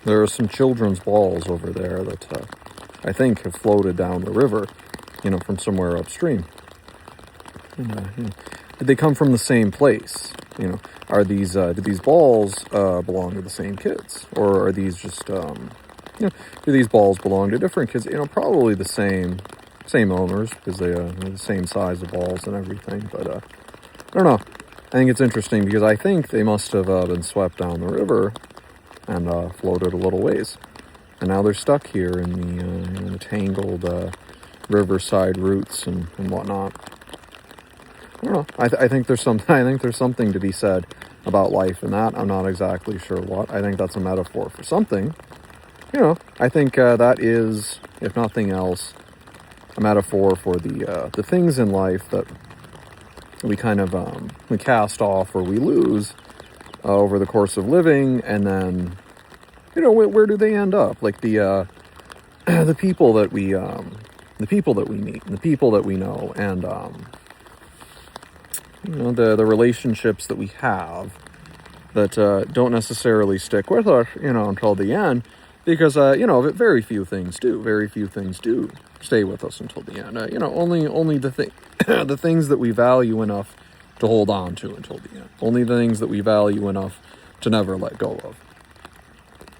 There are some children's balls over there that I think have floated down the river, from somewhere upstream. And, did they come from the same place? Are these do these balls belong to the same kids, or are these just do these balls belong to different kids? Probably the same owners, because they are the same size of balls and everything. But I don't know. I think it's interesting because I think they must have been swept down the river and floated a little ways, and now they're stuck here in the tangled riverside roots and whatnot. I don't know. I think there's something to be said about life in that. I'm not exactly sure what. I think that's a metaphor for something. I think that is, if nothing else, a metaphor for the things in life that we kind of we cast off or we lose over the course of living, and then where do they end up? Like the people that we meet, and the people that we know, and the relationships that we have that don't necessarily stick with us, until the end, because very few things do. Very few things do stay with us until the end. Only the things that we value enough to hold on to until the end. Only the things that we value enough to never let go of.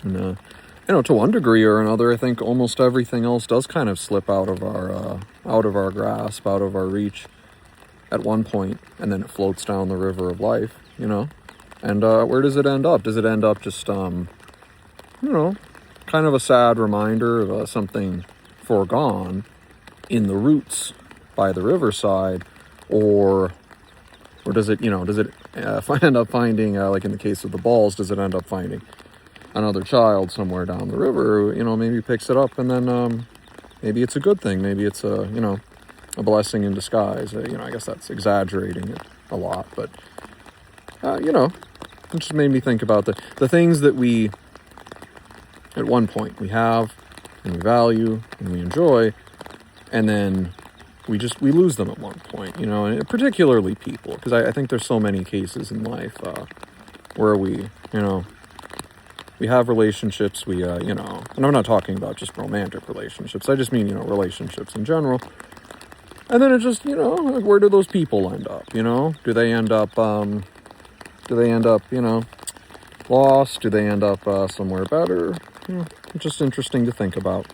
And to one degree or another, I think almost everything else does kind of slip out of our grasp, out of our reach at one point, and then it floats down the river of life, And where does it end up? Does it end up just, kind of a sad reminder of something foregone in the roots by the riverside, or does it, end up finding, like in the case of the balls, does it end up finding another child somewhere down the river, maybe picks it up, and then maybe it's a good thing, maybe it's a blessing in disguise. I guess that's exaggerating it a lot, but it just made me think about the things that we, at one point, we have and we value and we enjoy, and then we lose them at one point, and particularly people, because I think there's so many cases in life where we have relationships, and I'm not talking about just romantic relationships, I just mean, relationships in general. And then it just, where do those people end up, Do they end up, lost? Do they end up somewhere better? It's just interesting to think about.